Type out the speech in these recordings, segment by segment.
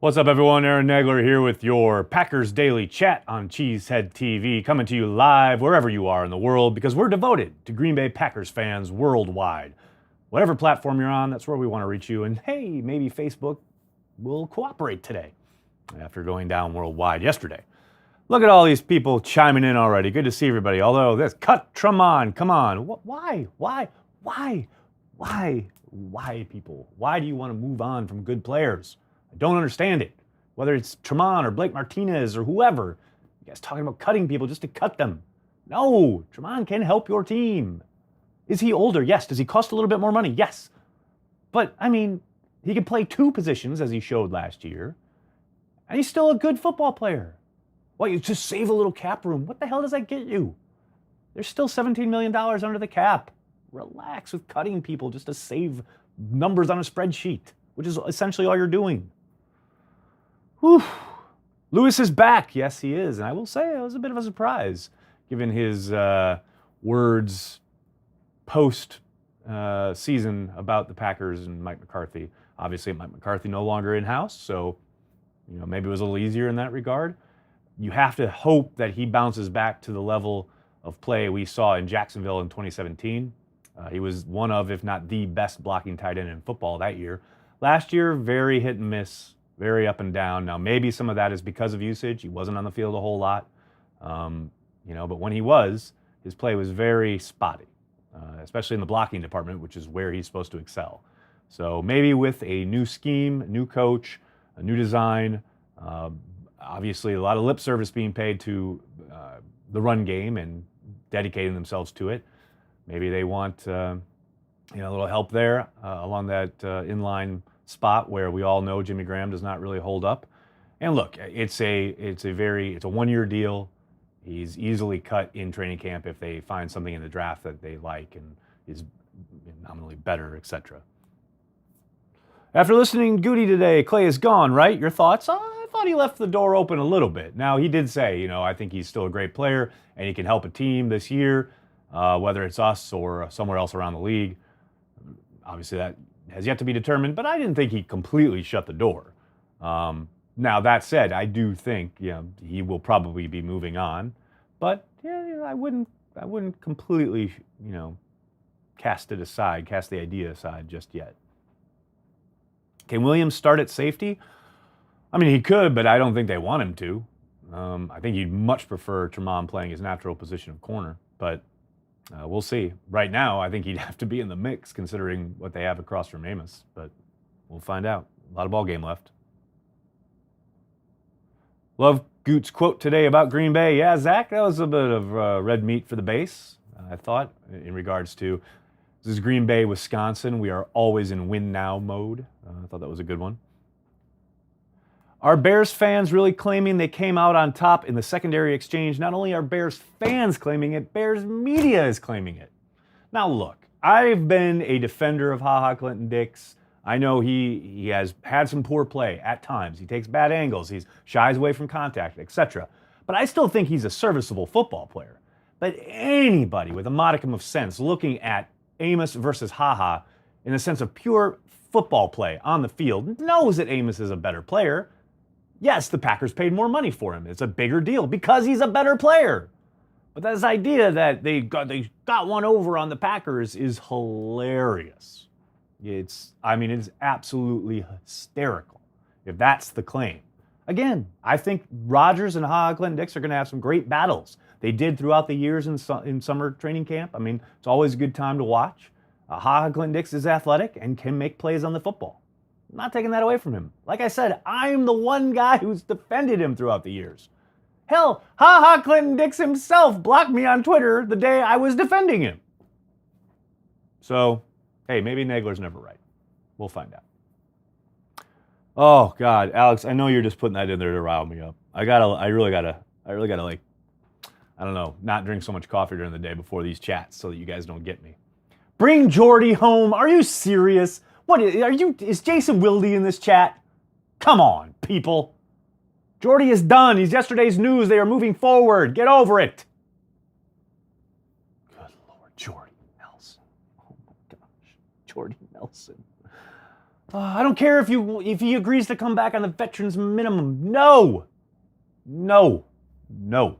What's up, everyone? Aaron Nagler here with your Packers Daily Chat on Cheesehead TV, coming to you live wherever you are in the world because we're devoted to Green Bay Packers fans worldwide. Whatever platform you're on, that's where we want to reach you. And hey, maybe Facebook will cooperate today after going down worldwide yesterday. Look at all these people chiming in already. Good to see everybody. Although this, cut Tremont, come on. Why, people? Why do you want to move on from good players? I don't understand it. Whether it's Tremont or Blake Martinez or whoever. You guys talking about cutting people just to cut them. No, Tremont can help your team. Is he older? Yes. Does he cost a little bit more money? Yes. But, I mean, he can play two positions as he showed last year. And he's still a good football player. Well, you just save a little cap room. What the hell does that get you? There's still $17 million under the cap. Relax with cutting people just to save numbers on a spreadsheet, which is essentially all you're doing. Whew. Lewis is back. Yes, he is. And I will say it was a bit of a surprise, given his words post-season about the Packers and Mike McCarthy. Obviously, Mike McCarthy no longer in-house, so maybe it was a little easier in that regard. You have to hope that he bounces back to the level of play we saw in Jacksonville in 2017. He was one of, if not the best blocking tight end in football that year. Last year, very hit and miss, very up and down. Now, maybe some of that is because of usage. He wasn't on the field a whole lot. But when he was, his play was very spotty, especially in the blocking department, which is where he's supposed to excel. So maybe with a new scheme, new coach, a new design, obviously a lot of lip service being paid to the run game and dedicating themselves to it. Maybe they want a little help there along that inline spot where we all know Jimmy Graham does not really hold up. And look, it's a one-year deal. He's easily cut in training camp if they find something in the draft that they like and is nominally better, etc. After listening to Goody today, Clay is gone, right? Your thoughts? I thought he left the door open a little bit. Now, he did say, I think he's still a great player and he can help a team this year, whether it's us or somewhere else around the league. Obviously, that has yet to be determined, but I didn't think he completely shut the door. Now, that said, I do think he will probably be moving on, but I wouldn't completely cast the idea aside just yet. Can Williams start at safety? I mean, he could, but I don't think they want him to. I think he'd much prefer Tremont playing his natural position of corner, but we'll see. Right now, I think he'd have to be in the mix considering what they have across from Amos, but we'll find out. A lot of ball game left. Love Goot's quote today about Green Bay. Yeah, Zach, that was a bit of red meat for the base, I thought, in regards to this is Green Bay, Wisconsin. We are always in win now mode. I thought that was a good one. Are Bears fans really claiming they came out on top in the secondary exchange? Not only are Bears fans claiming it, Bears media is claiming it. Now look, I've been a defender of Clinton-Dix. I know he has had some poor play at times. He takes bad angles. He shies away from contact, etc. But I still think he's a serviceable football player. But anybody with a modicum of sense looking at Amos versus in the sense of pure football play on the field knows that Amos is a better player. Yes, the Packers paid more money for him. It's a bigger deal because he's a better player. But this idea that they got one over on the Packers is hilarious. It's absolutely hysterical if that's the claim. Again, I think Rodgers and Clinton-Dix are going to have some great battles. They did throughout the years in summer training camp. I mean, it's always a good time to watch. Clinton-Dix is athletic and can make plays on the football. I'm not taking that away from him. Like I said, I'm the one guy who's defended him throughout the years. Hell, Clinton-Dix himself blocked me on Twitter the day I was defending him. So, hey, maybe Nagler's never right. We'll find out. Oh God, Alex, I know you're just putting that in there to rile me up. I really gotta not drink so much coffee during the day before these chats so that you guys don't get me. Bring Jordy home. Are you serious? Is Jason Wilde in this chat? Come on, people. Jordy is done. He's yesterday's news. They are moving forward. Get over it. Good Lord, Jordy Nelson. Oh my gosh. Jordy Nelson. I don't care if he agrees to come back on the veterans minimum. No. No. No.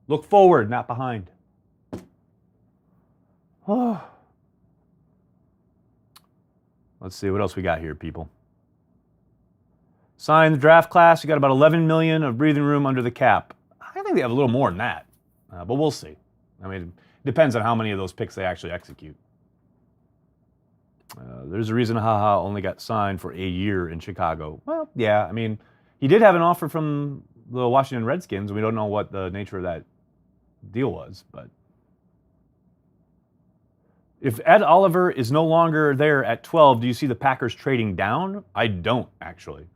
Look forward, not behind. Oh. Let's see what else we got here, people. Sign the draft class. You got about $11 million of breathing room under the cap. I think they have a little more than that, but we'll see. I mean, it depends on how many of those picks they actually execute. There's a reason HaHa only got signed for a year in Chicago. Well, yeah, I mean, he did have an offer from the Washington Redskins. We don't know what the nature of that deal was, but if Ed Oliver is no longer there at 12, do you see the Packers trading down? I don't, actually.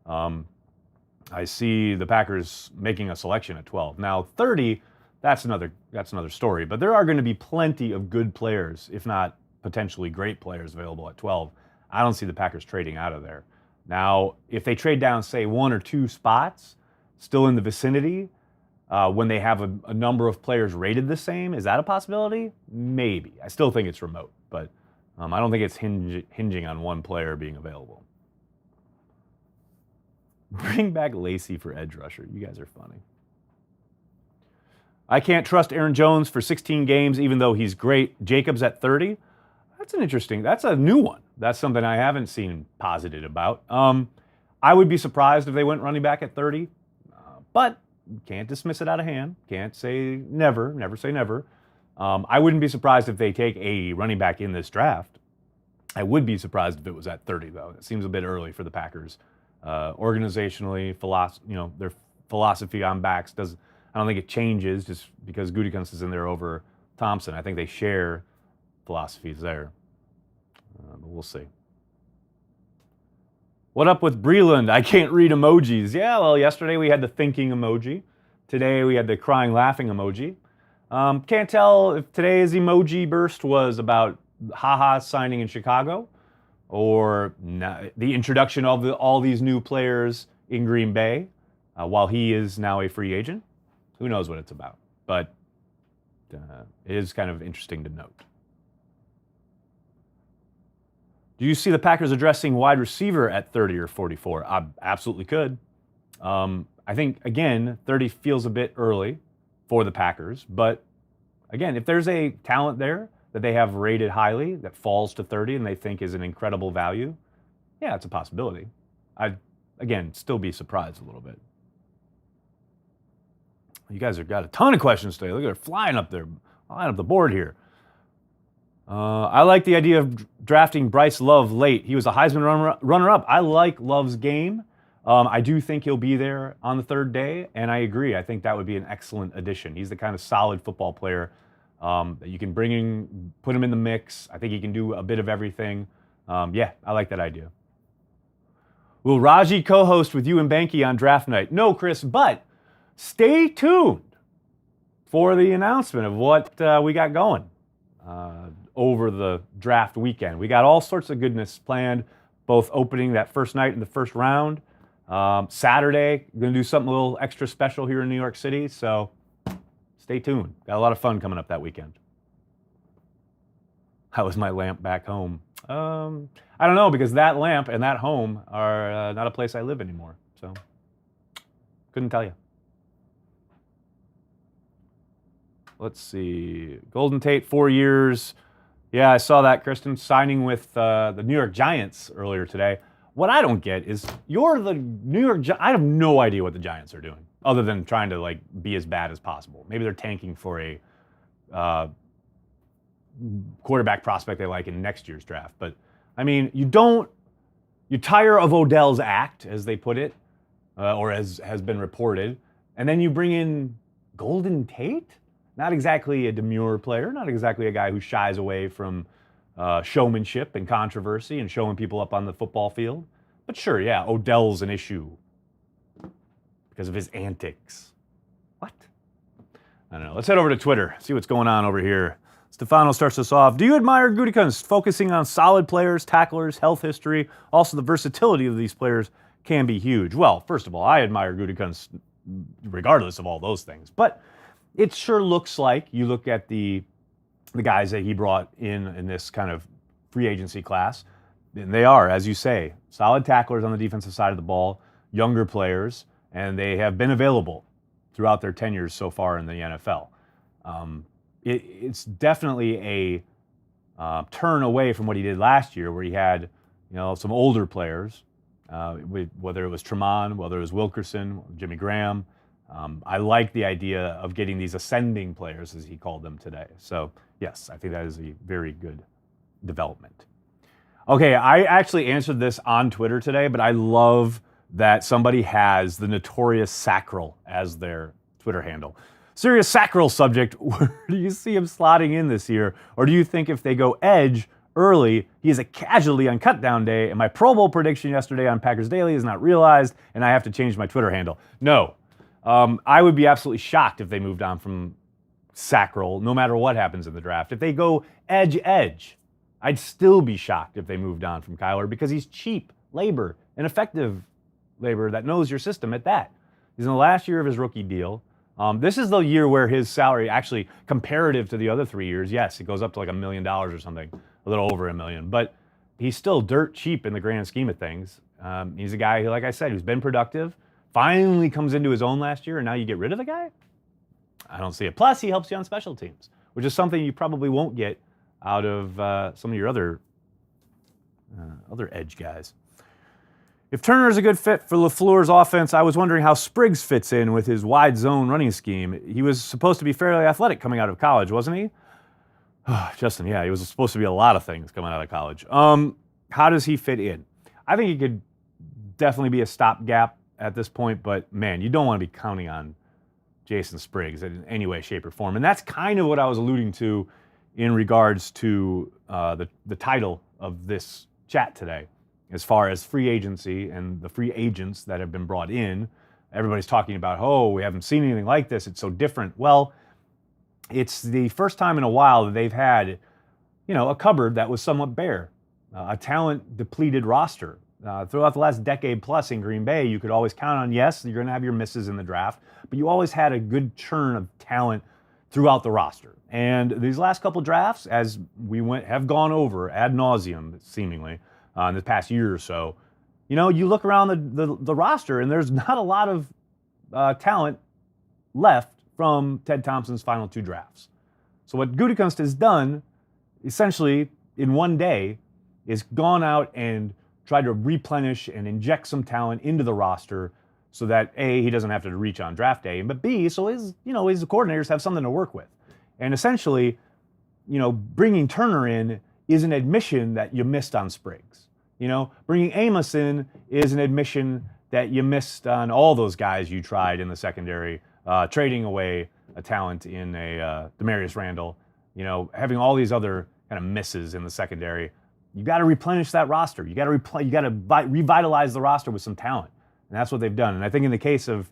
I see the Packers making a selection at 12. Now, 30, that's another story, but there are going to be plenty of good players, if not potentially great players available at 12. I don't see the Packers trading out of there. Now, if they trade down, say, 1 or 2 spots, still in the vicinity, when they have a number of players rated the same, is that a possibility? Maybe. I still think it's remote, but I don't think it's hinging on one player being available. Bring back Lacey for edge rusher. You guys are funny. I can't trust Aaron Jones for 16 games, even though he's great. Jacobs at 30? That's a new one. That's something I haven't seen posited about. I would be surprised if they went running back at 30, but can't dismiss it out of hand. Can't say never say never. I wouldn't be surprised if they take a running back in this draft. I would be surprised if it was at 30, though. It seems a bit early for the Packers. Organizationally, their philosophy on backs I don't think it changes just because Gutekunst is in there over Thompson. I think they share philosophies there. But we'll see. What up with Breland? I can't read emojis. Yeah, well, yesterday we had the thinking emoji. Today we had the crying, laughing emoji. Can't tell if today's emoji burst was about HaHa signing in Chicago or the introduction of all these new players in Green Bay while he is now a free agent. Who knows what it's about, but it is kind of interesting to note. Do you see the Packers addressing wide receiver at 30 or 44? I absolutely could. I think, again, 30 feels a bit early for the Packers, but again, if there's a talent there that they have rated highly that falls to 30 and they think is an incredible value, yeah, it's a possibility. I'd, again, still be surprised a little bit. You guys have got a ton of questions today. Look at it flying up there, flying up the board here. I like the idea of drafting Bryce Love late. He was a Heisman runner-up. I like Love's game. I do think he'll be there on the third day, and I agree. I think that would be an excellent addition. He's the kind of solid football player that you can bring in, put him in the mix. I think he can do a bit of everything. Yeah, I like that idea. Will Raji co-host with you and Banky on draft night? No, Chris, but stay tuned for the announcement of what we got going over the draft weekend. We got all sorts of goodness planned, both opening that first night in the first round. Saturday, we're going to do something a little extra special here in New York City, so stay tuned. Got a lot of fun coming up that weekend. How is my lamp back home? I don't know, because that lamp and that home are not a place I live anymore, so couldn't tell you. Let's see. Golden Tate, 4 years. Yeah, I saw that, Kristen, signing with the New York Giants earlier today. What I don't get is you're the New York Giants. I have no idea what the Giants are doing other than trying to be as bad as possible. Maybe they're tanking for a quarterback prospect they like in next year's draft. But, I mean, you tire of Odell's act, as they put it, or as has been reported, and then you bring in Golden Tate? Not exactly a demure player, not exactly a guy who shies away from showmanship and controversy and showing people up on the football field. But sure, yeah, Odell's an issue because of his antics. What? I don't know. Let's head over to Twitter, see what's going on over here. Stefano starts us off. Do you admire Gutekunst focusing on solid players, tacklers, health history? Also, the versatility of these players can be huge. Well, first of all, I admire Gutekunst regardless of all those things. But it sure looks like, you look at the guys that he brought in this kind of free agency class, And they are, as you say, solid tacklers on the defensive side of the ball, younger players, and they have been available throughout their tenures so far in the NFL. It's definitely a turn away from what he did last year, where he had, some older players, whether it was Tremont, whether it was Wilkerson, Jimmy Graham. I like the idea of getting these ascending players, as he called them today. So, yes, I think that is a very good development. Okay, I actually answered this on Twitter today, but I love that somebody has the notorious Sacral as their Twitter handle. Serious Sacral subject, where do you see him slotting in this year? Or do you think if they go edge early, he is a casualty on cutdown day, and my Pro Bowl prediction yesterday on Packers Daily is not realized, and I have to change my Twitter handle? No. I would be absolutely shocked if they moved on from Sacral, no matter what happens in the draft. If they go edge, I'd still be shocked if they moved on from Kyler, because he's cheap labor and effective labor that knows your system at that. He's in the last year of his rookie deal. This is the year where his salary, actually comparative to the other 3 years, yes, it goes up to like $1 million or something, a little over $1 million, but he's still dirt cheap in the grand scheme of things. He's a guy who, like I said, who's been productive, finally comes into his own last year, and now you get rid of the guy? I don't see it. Plus, he helps you on special teams, which is something you probably won't get out of some of your other edge guys. If Turner is a good fit for LaFleur's offense, I was wondering how Spriggs fits in with his wide zone running scheme. He was supposed to be fairly athletic coming out of college, wasn't he? Justin, yeah, he was supposed to be a lot of things coming out of college. How does he fit in? I think he could definitely be a stopgap at this point, but man, you don't want to be counting on Jason Spriggs in any way, shape, or form. And that's kind of what I was alluding to in regards to the title of this chat today. As far as free agency and the free agents that have been brought in, everybody's talking about, we haven't seen anything like this. It's so different. Well, it's the first time in a while that they've had, a cupboard that was somewhat bare, a talent-depleted roster. Throughout the last decade plus in Green Bay, you could always count on, yes, you're going to have your misses in the draft, but you always had a good churn of talent throughout the roster. And these last couple drafts, as we have gone over ad nauseum, seemingly, in the past year or so, you look around the roster and there's not a lot of talent left from Ted Thompson's final 2 drafts. So what Gutekunst has done, essentially in one day, is gone out and tried to replenish and inject some talent into the roster so that A, he doesn't have to reach on draft day, but B, so his coordinators have something to work with. And essentially, bringing Turner in is an admission that you missed on Spriggs. Bringing Amos in is an admission that you missed on all those guys you tried in the secondary, trading away a talent in a Demarius Randall, having all these other kind of misses in the secondary. You got to replenish that roster. You got to revitalize the roster with some talent, and that's what they've done. And I think in the case of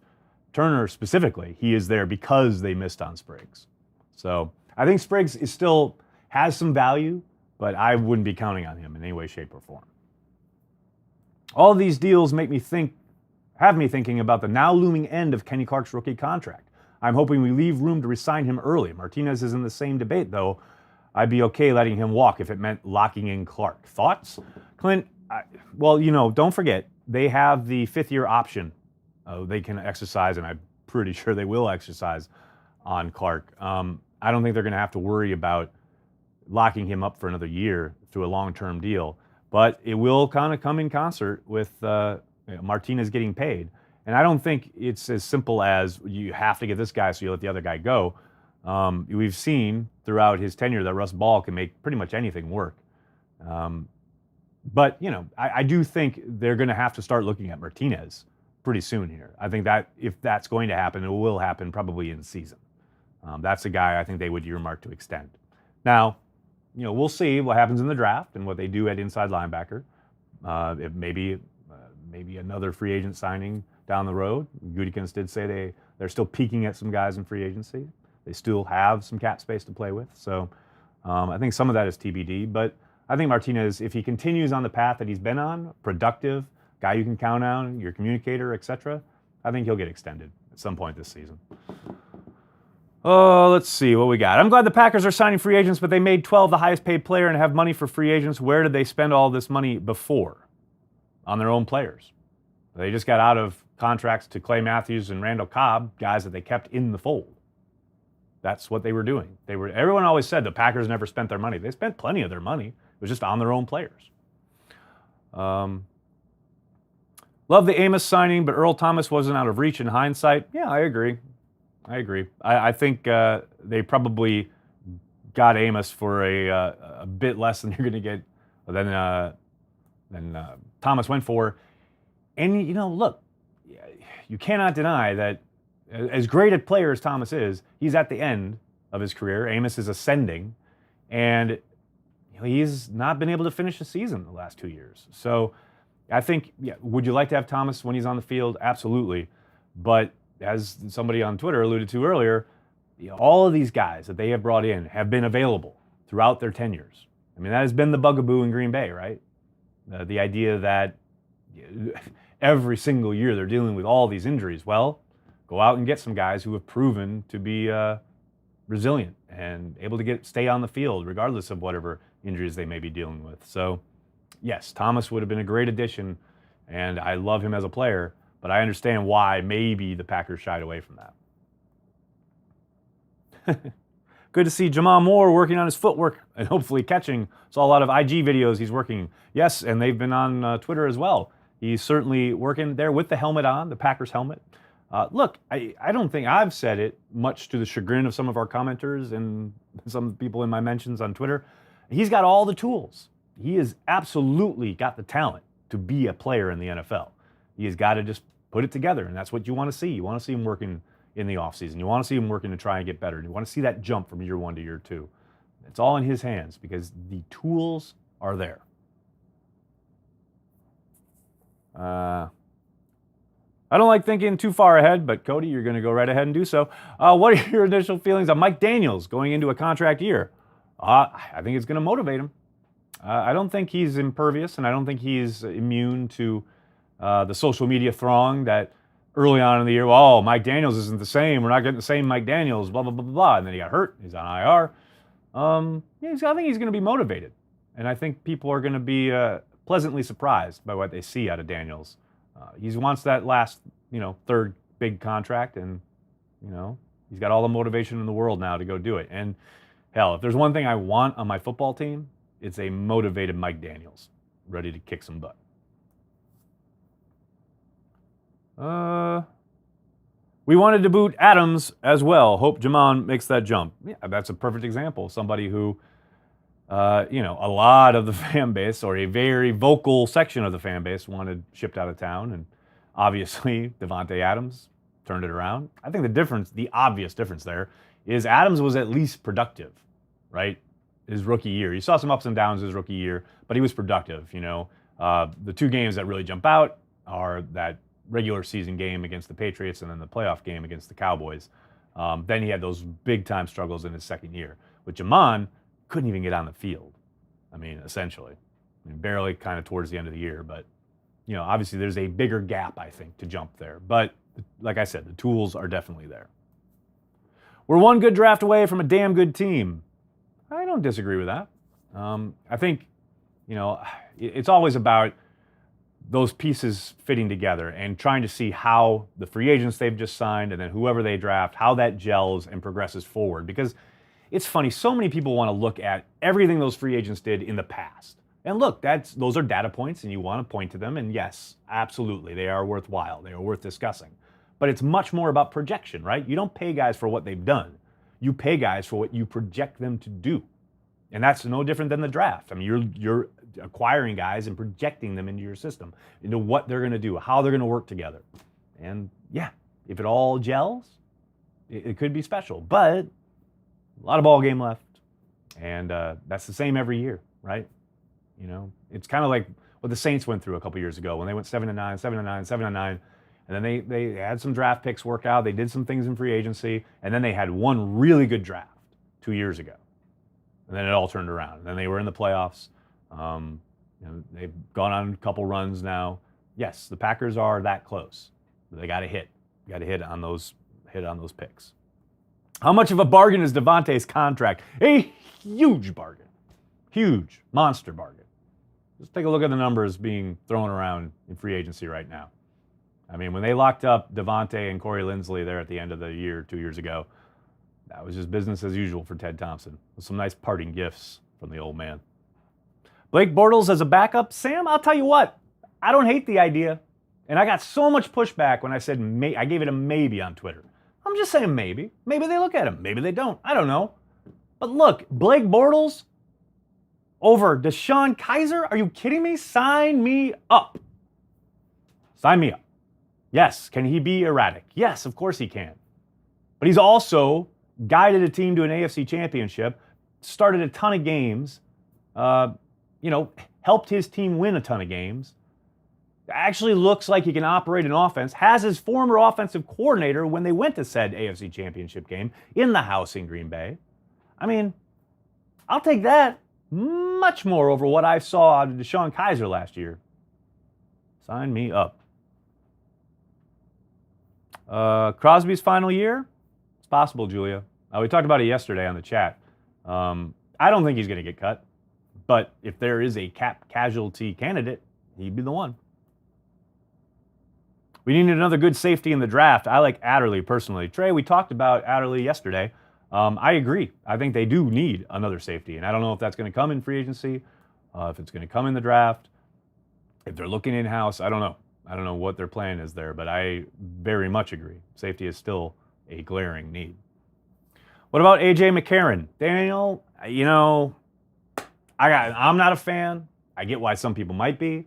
Turner specifically, he is there because they missed on Spriggs. So I think Spriggs still has some value, but I wouldn't be counting on him in any way, shape, or form. All of these deals have me thinking about the now looming end of Kenny Clark's rookie contract. I'm hoping we leave room to re-sign him early. Martinez is in the same debate, though. I'd be okay letting him walk if it meant locking in Clark. Thoughts? Clint, don't forget, they have the 5th-year option they can exercise, and I'm pretty sure they will exercise on Clark. I don't think they're going to have to worry about locking him up for another year through a long-term deal. But it will kind of come in concert with Martinez getting paid. And I don't think it's as simple as you have to get this guy so you let the other guy go. We've seen throughout his tenure that Russ Ball can make pretty much anything work. But I do think they're going to have to start looking at Martinez pretty soon here. I think that if that's going to happen, it will happen probably in season. That's a guy I think they would earmark to extend. Now, we'll see what happens in the draft and what they do at inside linebacker. If maybe another free agent signing down the road. Gutekunst did say they're still peeking at some guys in free agency. They still have some cap space to play with. So I think some of that is TBD. But I think Martinez, if he continues on the path that he's been on, productive, guy you can count on, your communicator, etc., I think he'll get extended at some point this season. Oh, let's see what we got. I'm glad the Packers are signing free agents, but they made 12 the highest paid player and have money for free agents. Where did they spend all this money before? On their own players. They just got out of contracts to Clay Matthews and Randall Cobb, guys that they kept in the fold. That's what they were doing. Everyone always said the Packers never spent their money. They spent plenty of their money. It was just on their own players. Love the Amos signing, but Earl Thomas wasn't out of reach in hindsight. Yeah, I agree. I think they probably got Amos for a bit less than you're going to get than Thomas went for. And, look, you cannot deny that as great a player as Thomas is, he's at the end of his career. Amos is ascending, and he's not been able to finish the season the last 2 years. So I think, would you like to have Thomas when he's on the field? Absolutely. But as somebody on Twitter alluded to earlier, all of these guys that they have brought in have been available throughout their tenures. I mean, that has been the bugaboo in Green Bay, right? The idea that every single year they're dealing with all these injuries. Well, go out and get some guys who have proven to be resilient and able to stay on the field regardless of whatever injuries they may be dealing with. So, yes, Thomas would have been a great addition, and I love him as a player, but I understand why maybe the Packers shied away from that. Good to see Jamal Moore working on his footwork and hopefully catching. Saw a lot of IG videos he's working. Yes, and they've been on Twitter as well. He's certainly working there with the helmet on, the Packers helmet. Look, I don't think I've said it, much to the chagrin of some of our commenters and some people in my mentions on Twitter. He's got all the tools. He has absolutely got the talent to be a player in the NFL. He has got to just put it together, and that's what you want to see. You want to see him working in the offseason. You want to see him working to try and get better. You want to see that jump from year 1 to year 2. It's all in his hands because the tools are there. I don't like thinking too far ahead, but Cody, you're going to go right ahead and do so. What are your initial feelings on Mike Daniels going into a contract year? I think it's going to motivate him. I don't think he's impervious, and I don't think he's immune to the social media throng that early on in the year, Mike Daniels isn't the same. We're not getting the same Mike Daniels, blah, blah, blah, blah, blah. And then he got hurt. He's on IR. I think he's going to be motivated. And I think people are going to be pleasantly surprised by what they see out of Daniels. He wants that last, third big contract, and, he's got all the motivation in the world now to go do it. And hell, if there's one thing I want on my football team, it's a motivated Mike Daniels, ready to kick some butt. We wanted to boot Adams as well. Hope Jamon makes that jump. Yeah, that's a perfect example. Somebody who, a lot of the fan base, or a very vocal section of the fan base, wanted shipped out of town. And obviously, Devontae Adams turned it around. I think the obvious difference there is Adams was at least productive, right? His rookie year. You saw some ups and downs his rookie year, but he was productive. The 2 games that really jump out are that regular season game against the Patriots and then the playoff game against the Cowboys. Then he had those big time struggles in his second year. With Jamon, couldn't even get on the field. Essentially. Barely kind of towards the end of the year, but obviously there's a bigger gap, I think, to jump there. But like I said, the tools are definitely there. We're 1 good draft away from a damn good team. I don't disagree with that. I think, it's always about those pieces fitting together and trying to see how the free agents they've just signed and then whoever they draft, how that gels and progresses forward. Because it's funny, so many people want to look at everything those free agents did in the past. And look, those are data points and you want to point to them. And yes, absolutely, they are worthwhile. They are worth discussing. But it's much more about projection, right? You don't pay guys for what they've done. You pay guys for what you project them to do. And that's no different than the draft. You're acquiring guys and projecting them into your system, into what they're going to do, how they're going to work together. And yeah, if it all gels, it could be special. But a lot of ball game left. And that's the same every year, right? It's kind of like what the Saints went through a couple years ago when they went 7-9, 7-9, 7-9. And then they had some draft picks work out. They did some things in free agency. And then they had one really good draft 2 years ago. And then it all turned around. And then they were in the playoffs. They've gone on a couple runs now. Yes, the Packers are that close. But they got to hit. Got to hit on those picks. How much of a bargain is Devontae's contract? A huge bargain. Huge, monster bargain. Just take a look at the numbers being thrown around in free agency right now. I mean, when they locked up Devontae and Corey Linsley there at the end of the year 2 years ago, that was just business as usual for Ted Thompson. With some nice parting gifts from the old man. Blake Bortles as a backup? Sam, I'll tell you what, I don't hate the idea. And I got so much pushback when I said I gave it a maybe on Twitter. I'm just saying maybe. Maybe they look at him. Maybe they don't. I don't know. But look, Blake Bortles over DeShone Kizer? Are you kidding me? Sign me up. Sign me up. Yes. Can he be erratic? Yes, of course he can. But he's also guided a team to an AFC championship, started a ton of games, helped his team win a ton of games. Actually looks like he can operate an offense, has his former offensive coordinator when they went to said AFC championship game in the house in Green Bay. I mean, I'll take that much more over what I saw out of DeShone Kizer last year. Sign me up. Crosby's final year? It's possible, Julia. We talked about it yesterday on the chat. I don't think he's going to get cut. But if there is a cap casualty candidate, he'd be the one. We need another good safety in the draft. I like Adderley personally. Trey, we talked about Adderley yesterday. I agree. I think they do need another safety. And I don't know if that's going to come in free agency, if it's going to come in the draft, if they're looking in-house. I don't know. I don't know what their plan is there, but I very much agree. Safety is still a glaring need. What about A.J. McCarron? Daniel, I'm not a fan. I get why some people might be.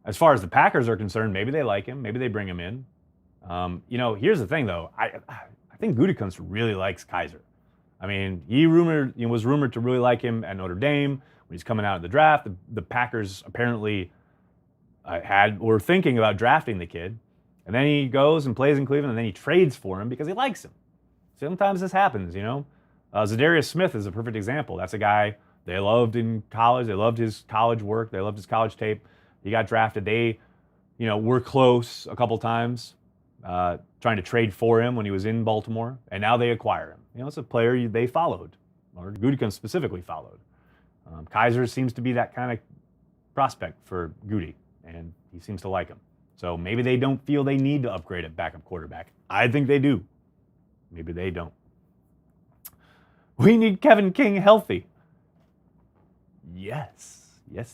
As far as the Packers are concerned, maybe they like him. Maybe they bring him in. Here's the thing, though. I think Gutekunst really likes Kizer. I mean, he was rumored to really like him at Notre Dame when he's coming out of the draft. The Packers apparently were thinking about drafting the kid. And then he goes and plays in Cleveland, and then he trades for him because he likes him. Sometimes this happens, Darius Smith is a perfect example. That's a guy they loved in college. They loved his college work. They loved his college tape. He got drafted. They, were close a couple times, trying to trade for him when he was in Baltimore, and now they acquire him. It's a player they followed, or Gutekunst specifically followed. Kizer seems to be that kind of prospect for Goody, and he seems to like him. So maybe they don't feel they need to upgrade at backup quarterback. I think they do. Maybe they don't. We need Kevin King healthy. Yes,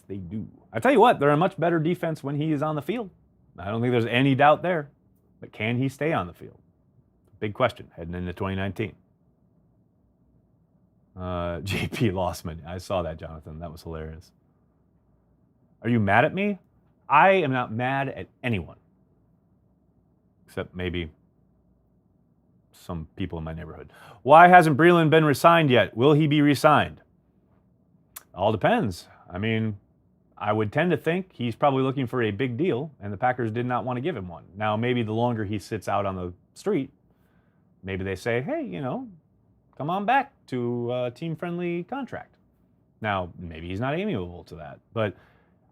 they do. I tell you what, they're a much better defense when he is on the field. I don't think there's any doubt there. But can he stay on the field? Big question heading into 2019. JP Lossman. I saw that, Jonathan. That was hilarious. Are you mad at me? I am not mad at anyone. Except maybe some people in my neighborhood. Why hasn't Breeland been re-signed yet? Will he be re-signed? All depends. I mean, I would tend to think he's probably looking for a big deal, and the Packers did not want to give him one. Now, maybe the longer he sits out on the street, maybe they say, hey, come on back to a team-friendly contract. Now, maybe he's not amiable to that, but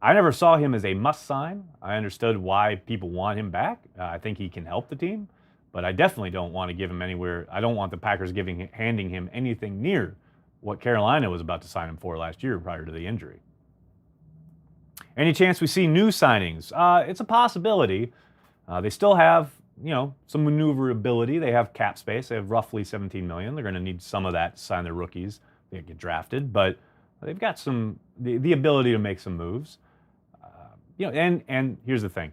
I never saw him as a must-sign. I understood why people want him back. I think he can help the team, but I definitely don't want to give him anywhere. I don't want the Packers handing him anything near what Carolina was about to sign him for last year prior to the injury. Any chance we see new signings? It's a possibility. They still have, some maneuverability. They have cap space. They have roughly $17 million. They're going to need some of that to sign their rookies. They get drafted, but they've got the ability to make some moves. And here's the thing.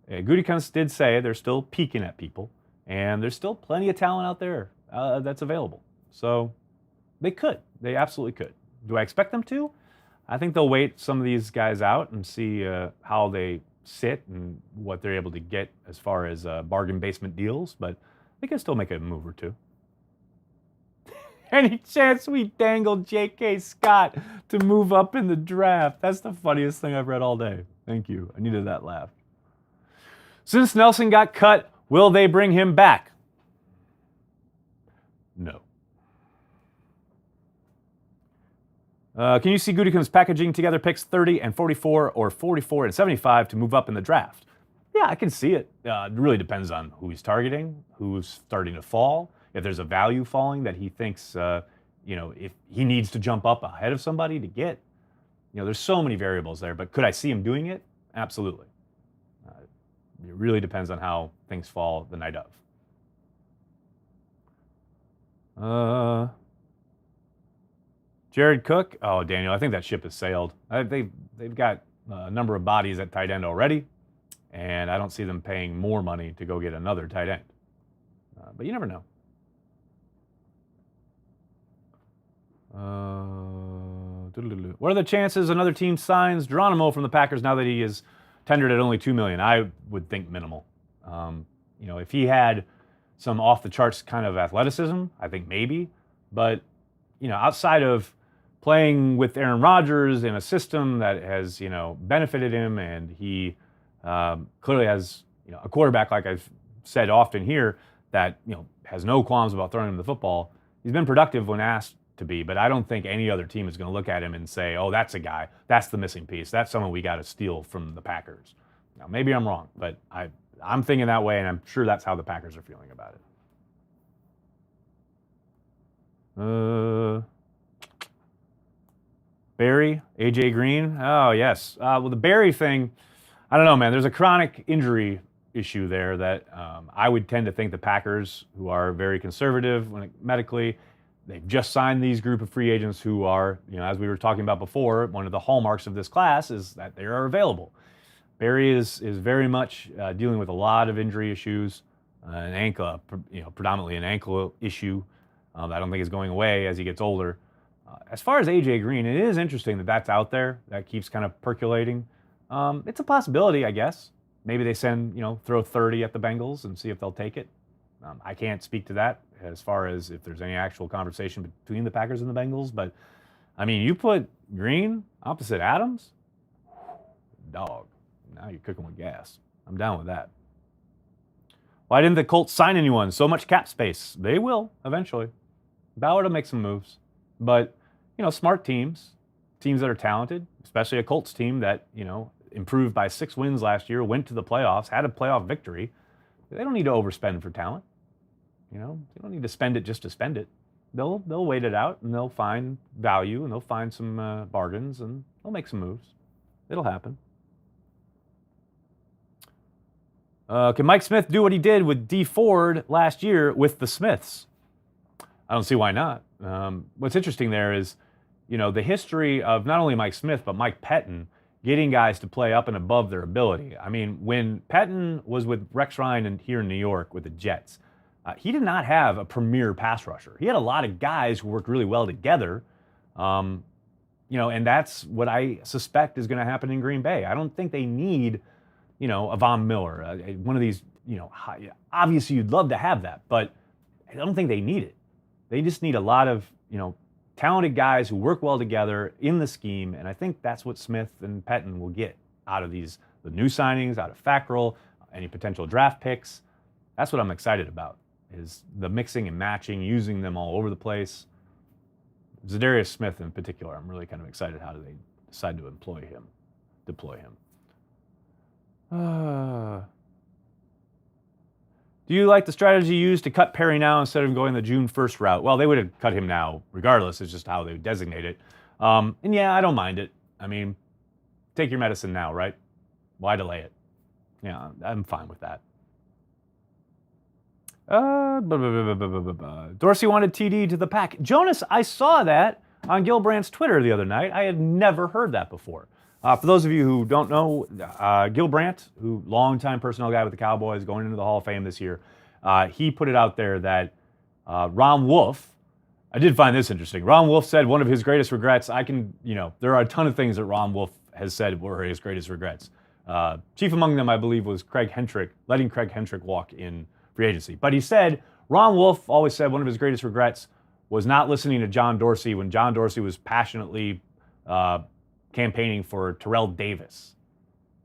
Gutekunst did say they're still peeking at people, and there's still plenty of talent out there that's available. So they could. They absolutely could. Do I expect them to? I think they'll wait some of these guys out and see how they sit and what they're able to get as far as bargain basement deals, but they can still make a move or two. Any chance we dangled J.K. Scott to move up in the draft? That's the funniest thing I've read all day. Thank you. I needed that laugh. Since Nelson got cut, will they bring him back? No. Can you see Gutekunst packaging together picks 30 and 44 or 44 and 75 to move up in the draft? Yeah, I can see it. It really depends on who he's targeting, who's starting to fall. if there's a value falling that he thinks, if he needs to jump up ahead of somebody to get. There's so many variables there, but could I see him doing it? Absolutely. It really depends on how things fall the night of. Jared Cook. Oh, Daniel, I think that ship has sailed. They've got a number of bodies at tight end already, and I don't see them paying more money to go get another tight end. But you never know. What are the chances another team signs Geronimo from the Packers now that he is tendered at only $2 million? I would think minimal. If he had some off the charts kind of athleticism, I think maybe. But outside of playing with Aaron Rodgers in a system that has benefited him, and he clearly has a quarterback, like I've said often here, that has no qualms about throwing him the football. He's been productive when asked to be, but I don't think any other team is going to look at him and say, oh, that's a guy, that's the missing piece, that's someone we got to steal from the Packers. Now, maybe I'm wrong, but I'm thinking that way, and I'm sure that's how the Packers are feeling about it. Barry, AJ Green. Oh, yes. Well, the Barry thing, I don't know, man. There's a chronic injury issue there that I would tend to think the Packers, who are very conservative medically, they've just signed these group of free agents who are, as we were talking about before, one of the hallmarks of this class is that they are available. Barry is very much dealing with a lot of injury issues, an ankle, predominantly an ankle issue. I don't think is going away as he gets older. As far as AJ Green, it is interesting that that's out there. That keeps kind of percolating. It's a possibility, I guess. Maybe they throw 30 at the Bengals and see if they'll take it. I can't speak to that as far as if there's any actual conversation between the Packers and the Bengals. But, you put Green opposite Adams, dog. Now you're cooking with gas. I'm down with that. Why didn't the Colts sign anyone? So much cap space. They will eventually. Ballard will make some moves. But, smart teams that are talented, especially a Colts team that, improved by 6 wins last year, went to the playoffs, had a playoff victory. They don't need to overspend for talent. They don't need to spend it just to spend it. They'll wait it out, and they'll find value, and they'll find some bargains, and they'll make some moves. It'll happen. Can Mike Smith do what he did with D. Ford last year with the Smiths? I don't see why not. What's interesting there is, the history of not only Mike Smith, but Mike Pettin getting guys to play up and above their ability. When Pettin was with Rex Ryan here in New York with the Jets, he did not have a premier pass rusher. He had a lot of guys who worked really well together, and that's what I suspect is going to happen in Green Bay. I don't think they need, a Von Miller, one of these, obviously you'd love to have that, but I don't think they need it. They just need a lot of, talented guys who work well together in the scheme, and I think that's what Smith and Pettin will get out of the new signings, out of Fackrell, any potential draft picks. That's what I'm excited about, is the mixing and matching, using them all over the place. Darius Smith in particular, I'm really kind of excited how do they decide to deploy him. Do you like the strategy used to cut Perry now instead of going the June 1st route? Well, they would have cut him now regardless. It's just how they would designate it. And yeah, I don't mind it. Take your medicine now, right? Why delay it? Yeah, I'm fine with that. Dorsey wanted TD to the Pack. Jonas, I saw that on Gilbrandt's Twitter the other night. I had never heard that before. For those of you who don't know, Gilbrandt, who longtime personnel guy with the Cowboys, going into the Hall of Fame this year, he put it out there that Ron Wolf, I did find this interesting. Ron Wolf said one of his greatest regrets, there are a ton of things that Ron Wolf has said were his greatest regrets. Chief among them, I believe, was letting Craig Hentrick walk in free agency. But he said, Ron Wolf always said one of his greatest regrets was not listening to John Dorsey when John Dorsey was passionately campaigning for Terrell Davis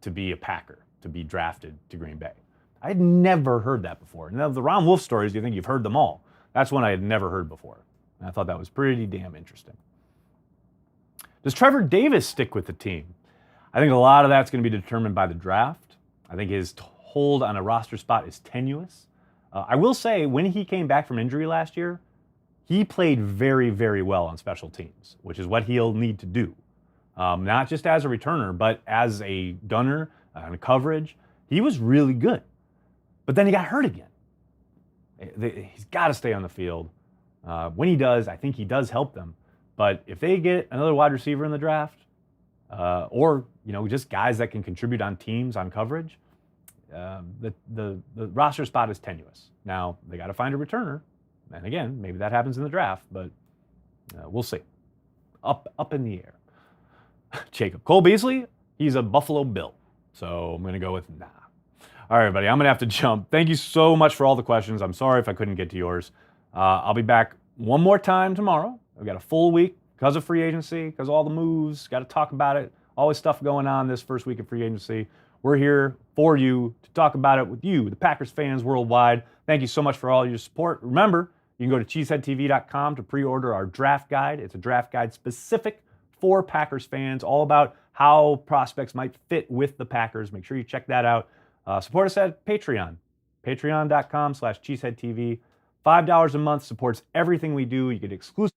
to be a Packer, to be drafted to Green Bay. I had never heard that before. Now, the Ron Wolf stories, you think you've heard them all. That's one I had never heard before. And I thought that was pretty damn interesting. Does Trevor Davis stick with the team? I think a lot of that's going to be determined by the draft. I think his hold on a roster spot is tenuous. I will say, when he came back from injury last year, he played very, very well on special teams, which is what he'll need to do. Not just as a returner, but as a gunner and coverage. He was really good. But then he got hurt again. He's got to stay on the field. When he does, I think he does help them. But if they get another wide receiver in the draft, or just guys that can contribute on teams on coverage, the roster spot is tenuous. Now they got to find a returner, and again, maybe that happens in the draft, but we'll see. Up in the air. Jacob Cole Beasley, he's a Buffalo Bill, so I'm going to go with nah. All right, everybody, I'm going to have to jump. Thank you so much for all the questions. I'm sorry if I couldn't get to yours. I'll be back one more time tomorrow. We've got a full week because of free agency, because of all the moves. Got to talk about it. Always stuff going on this first week of free agency. We're here for you to talk about it with you, the Packers fans worldwide. Thank you so much for all your support. Remember, you can go to cheeseheadtv.com to pre-order our draft guide. It's a draft guide specific for Packers fans, all about how prospects might fit with the Packers. Make sure you check that out. Support us at Patreon, patreon.com/cheeseheadtv. $5 a month supports everything we do. You get exclusive